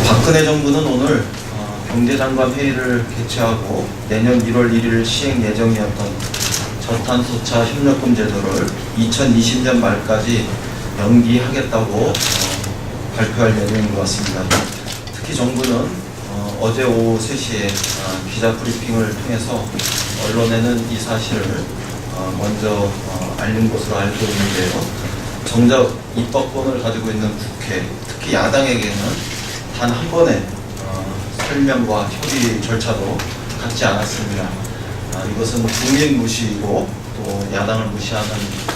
박근혜 정부는 오늘 경제장관 회의를 개최하고 내년 1월 1일 시행 예정이었던 저탄소차 협력금 제도를 2020년 말까지 연기하겠다고 발표할 예정인 것 같습니다. 특히 정부는 어제 오후 3시에 기자 브리핑을 통해서 언론에는 이 사실을 먼저 알린 것으로 알고 있는데요. 정작 입법권을 가지고 있는 국회, 특히 야당에게는 단 한 번의 설명과 협의 절차도 갖지 않았습니다. 이것은 국민 무시이고 또 야당을 무시하는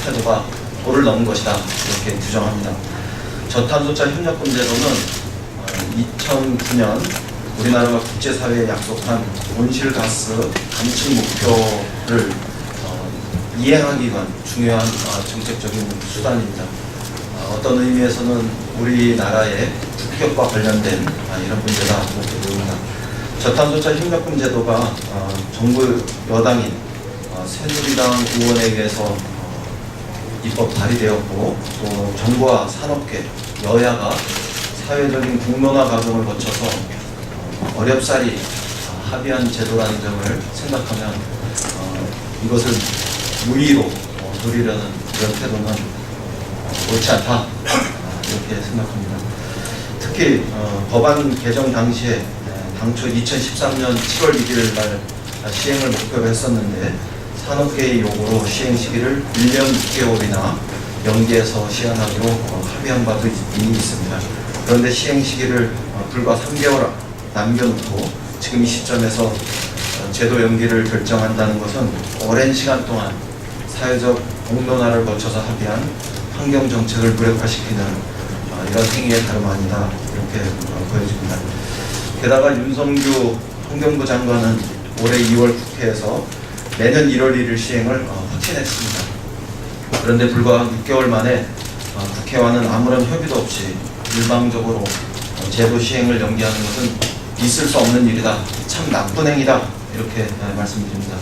태도가 도를 넘은 것이다, 이렇게 규정합니다. 저탄소차 협력금 제도는 2009년 우리나라가 국제사회에 약속한 온실가스 감축 목표를 이행하기 위한 중요한 정책적인 수단입니다. 어떤 의미에서는 우리나라의 국격과 관련된 이런 문제다, 이렇게 보입니다. 저탄소차 협력금 제도가 정부 여당인 새누리당 의원에 의해서 입법 발의되었고, 또 정부와 산업계, 여야가 사회적인 공론화 과정을 거쳐서 어렵사리 합의한 제도라는 점을 생각하면 이것을 무의로 누리려는 이런 태도는 옳지 않다, 이렇게 생각합니다. 특히 법안 개정 당시에 당초 2013년 7월 1일 날 시행을 목표로 했었는데 산업계의 요구로 시행 시기를 1년 6개월이나 연기해서 시행하기로 합의한 바도 이미 있습니다. 그런데 시행 시기를 불과 3개월 남겨놓고 지금 이 시점에서 제도 연기를 결정한다는 것은 오랜 시간 동안 사회적 공론화를 거쳐서 합의한 환경정책을 무력화시키는 이런 행위의 다름 아니다, 이렇게 보여집니다. 게다가 윤석유 환경부 장관은 올해 2월 국회에서 내년 1월 1일 시행을 확신했습니다. 그런데 불과 6개월 만에 국회와는 아무런 협의도 없이 일방적으로 제도 시행을 연기하는 것은 있을 수 없는 일이다, 참 나쁜 행위다, 이렇게 말씀드립니다.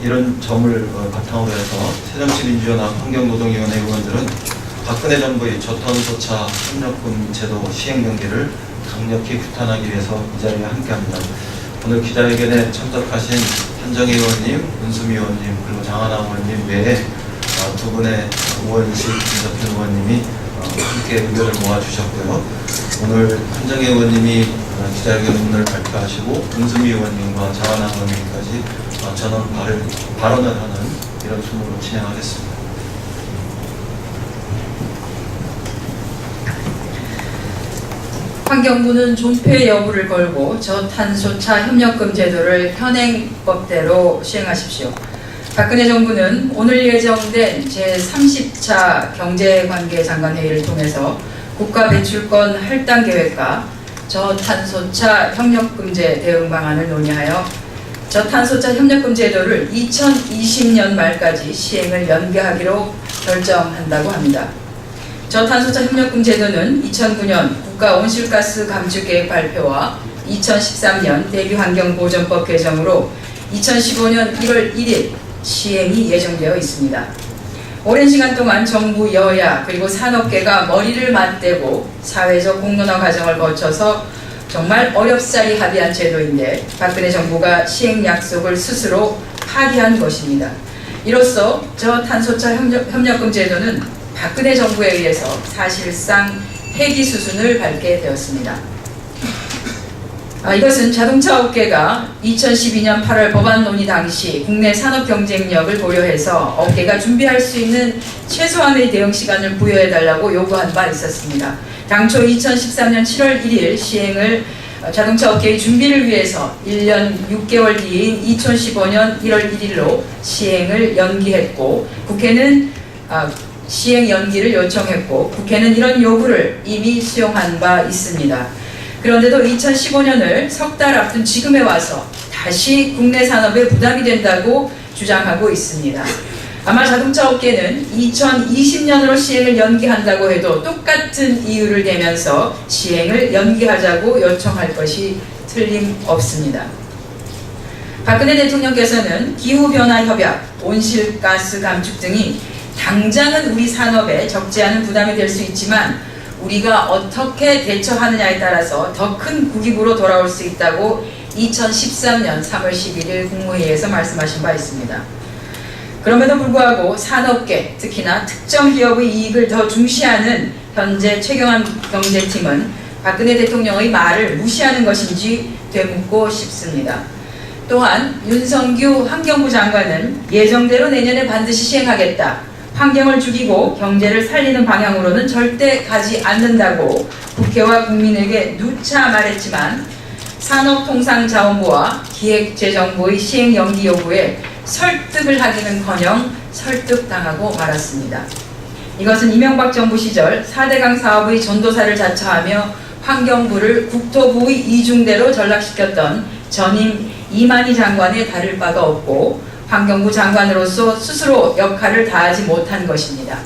이런 점을 바탕으로 해서 새정치민주연합 환경노동위원회 의원들은 박근혜 정부의 저탄소차 협력금 제도 시행 연기를 강력히 규탄하기 위해서 이 자리에 함께합니다. 오늘 기자회견에 참석하신 한정희 의원님, 은수미 의원님, 그리고 장하나 의원님 외에 두 분의 의원실 김석현 의원님이 함께 의견을 모아주셨고요. 오늘 한정희 의원님이 기자회견을 발표하시고 은수미 의원님과 장하나 의원님까지 저는 발언을 하는 이런 순으로 진행하겠습니다. 환경부는 존폐 여부를 걸고 저탄소차 협력금 제도를 현행법대로 시행하십시오. 박근혜 정부는 오늘 예정된 제30차 경제관계장관회의를 통해서 국가배출권 할당 계획과 저탄소차 협력금제 대응 방안을 논의하여 저탄소차 협력금 제도를 2020년 말까지 시행을 연기하기로 결정한다고 합니다. 저탄소차 협력금 제도는 2009년 국가 온실가스 감축 계획 발표와 2013년 대기환경보전법 개정으로 2015년 1월 1일 시행이 예정되어 있습니다. 오랜 시간 동안 정부, 여야, 그리고 산업계가 머리를 맞대고 사회적 공론화 과정을 거쳐서 정말 어렵사리 합의한 제도인데 박근혜 정부가 시행 약속을 스스로 파기한 것입니다. 이로써 저탄소차 협력금 제도는 박근혜 정부에 의해서 사실상 폐기 수순을 밟게 되었습니다. 이것은 자동차 업계가 2012년 8월 법안 논의 당시 국내 산업 경쟁력을 고려해서 업계가 준비할 수 있는 최소한의 대응 시간을 부여해달라고 요구한 바 있었습니다. 당초 2013년 7월 1일 시행을 자동차 업계의 준비를 위해서 1년 6개월 뒤인 2015년 1월 1일로 시행을 연기했고, 국회는 시행 연기를 요청했고, 국회는 이런 요구를 이미 수용한 바 있습니다. 그런데도 2015년을 석 달 앞둔 지금에 와서 다시 국내 산업에 부담이 된다고 주장하고 있습니다. 아마 자동차 업계는 2020년으로 시행을 연기한다고 해도 똑같은 이유를 대면서 시행을 연기하자고 요청할 것이 틀림없습니다. 박근혜 대통령께서는 기후변화 협약, 온실가스 감축 등이 당장은 우리 산업에 적지 않은 부담이 될 수 있지만 우리가 어떻게 대처하느냐에 따라서 더 큰 국익으로 돌아올 수 있다고 2013년 3월 11일 국무회의에서 말씀하신 바 있습니다. 그럼에도 불구하고 산업계, 특히나 특정 기업의 이익을 더 중시하는 현재 최경환 경제팀은 박근혜 대통령의 말을 무시하는 것인지 되묻고 싶습니다. 또한 윤석규 환경부 장관은 예정대로 내년에 반드시 시행하겠다. 환경을 죽이고 경제를 살리는 방향으로는 절대 가지 않는다고 국회와 국민에게 누차 말했지만 산업통상자원부와 기획재정부의 시행 연기 요구에 설득을 하기는커녕 설득당하고 말았습니다. 이것은 이명박 정부 시절 4대강 사업의 전도사를 자처하며 환경부를 국토부의 이중대로 전락시켰던 전임 이만희 장관에 다를 바가 없고 환경부 장관으로서 스스로 역할을 다하지 못한 것입니다.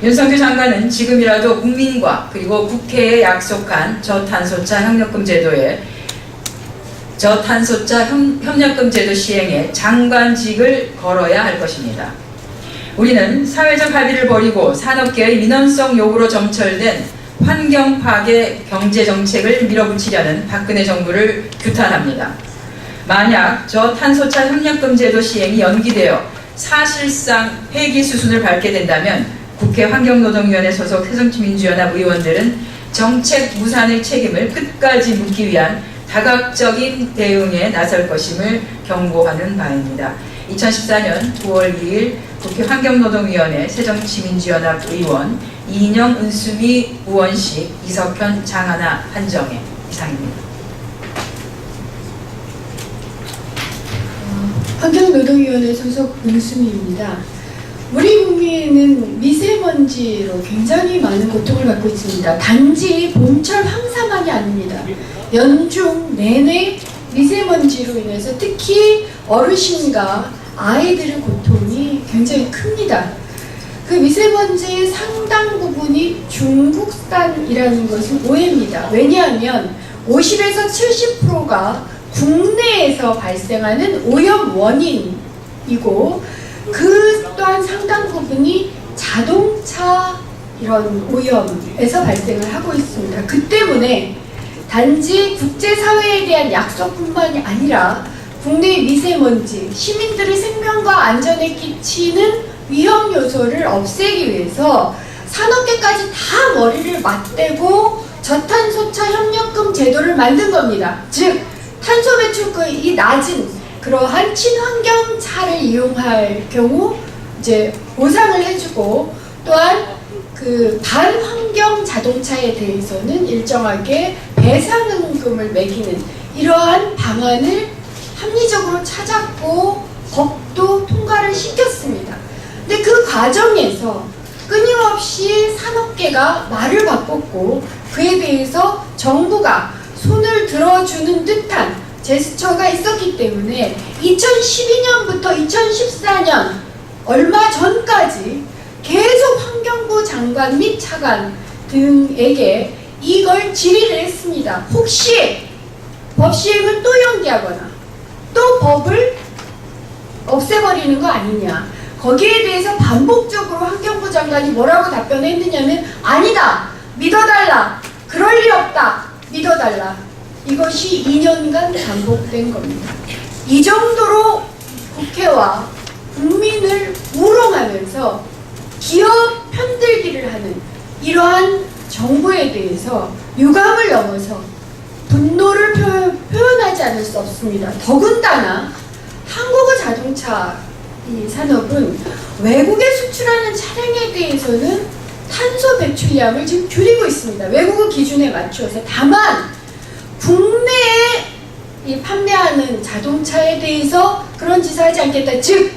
윤석열 장관은 지금이라도 국민과 그리고 국회에 약속한 저탄소차 협력금 제도 시행에 장관직을 걸어야 할 것입니다. 우리는 사회적 합의를 버리고 산업계의 민원성 요구로 점철된 환경 파괴 경제 정책을 밀어붙이려는 박근혜 정부를 규탄합니다. 만약 저탄소차 협력금 제도 시행이 연기되어 사실상 폐기 수순을 밟게 된다면 국회 환경노동위원회 소속 새정치민주연합 의원들은 정책 무산의 책임을 끝까지 묻기 위한 다각적인 대응에 나설 것임을 경고하는 바입니다. 2014년 9월 2일 국회 환경노동위원회 새정치민주연합 의원 이인영, 은수미, 우원식, 이석현, 장하나, 한정혜 이상입니다. 환경노동위원회 소속 은수미입니다. 우리 국민은 미세먼지로 굉장히 많은 고통을 받고 있습니다. 단지 봄철 황사만이 아닙니다. 연중 내내 미세먼지로 인해서 특히 어르신과 아이들의 고통이 굉장히 큽니다. 그 미세먼지의 상당 부분이 중국산이라는 것은 오해입니다. 왜냐하면 50에서 70%가 국내에서 발생하는 오염 원인이고 그 또한 상당 부분이 자동차 이런 오염에서 발생을 하고 있습니다. 그 때문에 단지 국제사회에 대한 약속뿐만이 아니라 국내의 미세먼지, 시민들의 생명과 안전에 끼치는 위험 요소를 없애기 위해서 산업계까지 다 머리를 맞대고 저탄소차 협력금 제도를 만든 겁니다. 즉 탄소 배출가의 낮은 그러한 친환경 차를 이용할 경우 이제 보상을 해주고 또한 그 반환경 자동차에 대해서는 일정하게 배상금을 매기는 이러한 방안을 합리적으로 찾았고 법도 통과를 시켰습니다. 근데 그 과정에서 끊임없이 산업계가 말을 바꿨고 그에 대해서 정부가 손을 들어주는 듯한 제스처가 있었기 때문에 2012년부터 2014년 얼마 전까지 계속 환경부 장관 및 차관 등에게 이걸 질의를 했습니다. 혹시 법 시행을 또 연기하거나 또 법을 없애버리는 거 아니냐. 거기에 대해서 반복적으로 환경부 장관이 뭐라고 답변했느냐면 아니다. 믿어달라. 그럴 리 없다. 믿어달라. 이것이 2년간 반복된 겁니다. 이 정도로 국회와 국민을 우롱하면서 기업 편들기를 하는 이러한 정부에 대해서 유감을 넘어서 분노를 표현하지 않을 수 없습니다. 더군다나 한국의 자동차 이 산업은 외국에 수출하는 차량에 대해서는 탄소 배출량을 지금 줄이고 있습니다. 외국의 기준에 맞추어서. 다만 국내에 이 판매하는 자동차에 대해서 그런 짓을 하지 않겠다. 즉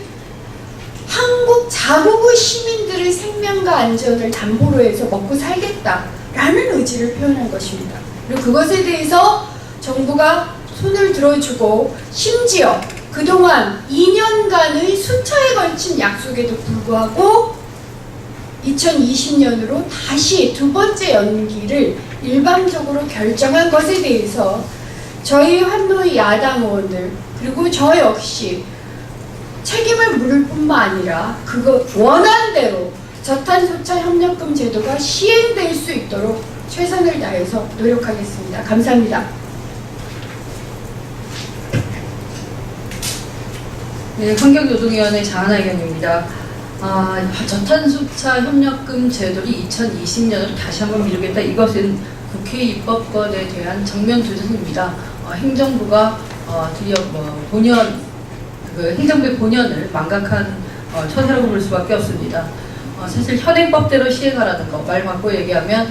한국 자국의 시민들의 생명과 안전을 담보로 해서 먹고 살겠다라는 의지를 표현한 것입니다. 그리고 그것에 대해서 정부가 손을 들어주고 심지어 그동안 2년간의 수차에 걸친 약속에도 불구하고 2020년으로 다시 두 번째 연기를 일방적으로 결정한 것에 대해서 저희 환노위 야당 의원들 그리고 저 역시 책임을 물을 뿐만 아니라 그거 원한 대로 저탄소차 협력금 제도가 시행될 수 있도록 최선을 다해서 노력하겠습니다. 감사합니다. 네, 환경노동위원회 장하나 의원입니다. 저탄소차 협력금 제도를 2020년으로 다시 한번 미루겠다. 이것은 국회 입법권에 대한 정면 도전입니다. 행정부가 드디어 행정부의 본연을 망각한 처사라고 볼 수밖에 없습니다. 사실 현행법대로 시행하라는 거, 말 바꿔 얘기하면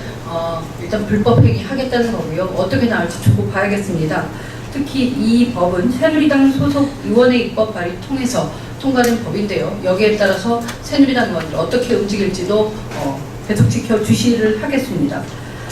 일단 불법 행위하겠다는 거고요. 어떻게 나올지 두고 봐야겠습니다. 특히 이 법은 새누리당 소속 의원의 입법 발의 통해서 통과된 법인데요. 여기에 따라서 새누리당 의원들 어떻게 움직일지도 계속 지켜주시를 하겠습니다.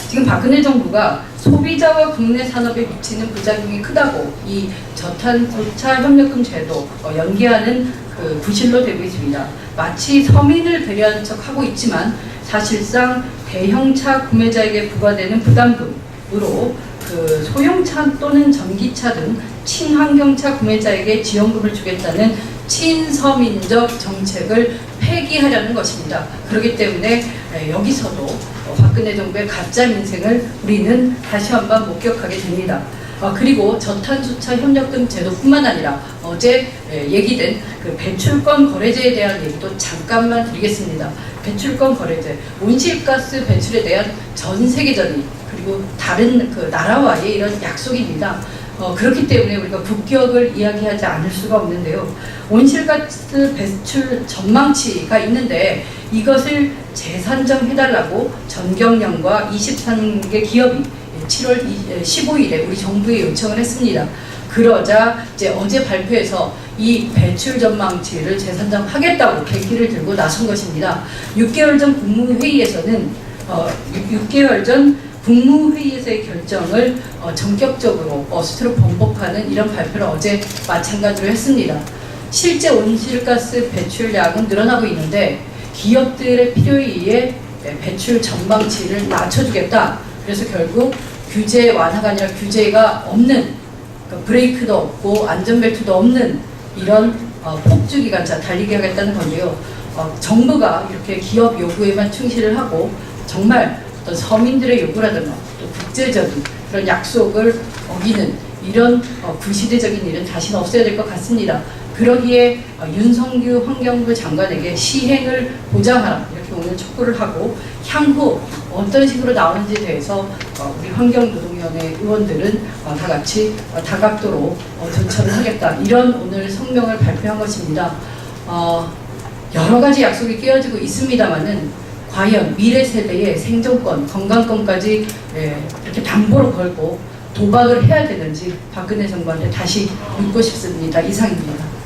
지금 박근혜 정부가 소비자와 국내 산업에 미치는 부작용이 크다고 이 저탄소차 협력금 제도 연기하는 그 부실로 되고 있습니다. 마치 서민을 배려하는 척 하고 있지만 사실상 대형차 구매자에게 부과되는 부담금으로 그 소형차 또는 전기차 등 친환경차 구매자에게 지원금을 주겠다는 친서민적 정책을 폐기하려는 것입니다. 그렇기 때문에 여기서도 박근혜 정부의 가짜 민생을 우리는 다시 한번 목격하게 됩니다. 그리고 저탄소차 협력금 제도뿐만 아니라 어제 얘기된 그 배출권 거래제에 대한 얘기도 잠깐만 드리겠습니다. 배출권 거래제, 온실가스 배출에 대한 전 세계적인 그리고 다른 그 나라와의 이런 약속입니다. 그렇기 때문에 우리가 국격을 이야기하지 않을 수가 없는데요. 온실가스 배출 전망치가 있는데 이것을 재산정해달라고 전경련과 23개 기업이 7월 15일에 우리 정부에 요청을 했습니다. 그러자 이제 어제 발표해서 이 배출 전망치를 재산정하겠다고 객기를 들고 나선 것입니다. 6개월 전 국무회의에서는 6개월 전 국무회의에서의 결정을 전격적으로 스스로 번복하는 이런 발표를 어제 마찬가지로 했습니다. 실제 온실가스 배출량은 늘어나고 있는데 기업들의 필요에 의해 배출 전망치를 낮춰주겠다. 그래서 결국 규제 완화가 아니라 규제가 없는, 브레이크도 없고 안전벨트도 없는 이런 폭주기관차 달리게 하겠다는 건데요. 정부가 이렇게 기업 요구에만 충실을 하고 정말 어떤 서민들의 요구라든가 또 국제적인 그런 약속을 어기는 이런 구시대적인 일은 다시는 없어야 될 것 같습니다. 그러기에 윤석유 환경부 장관에게 시행을 보장하라 이렇게 오늘 촉구를 하고 향후 어떤 식으로 나오는지에 대해서 우리 환경노동위원회 의원들은 다 같이 다각도로 전철을 하겠다 이런 오늘 성명을 발표한 것입니다. 여러 가지 약속이 끼어지고 있습니다만은 과연 미래 세대의 생존권, 건강권까지 이렇게 담보로 걸고 도박을 해야 되는지 박근혜 정부한테 다시 묻고 싶습니다. 이상입니다.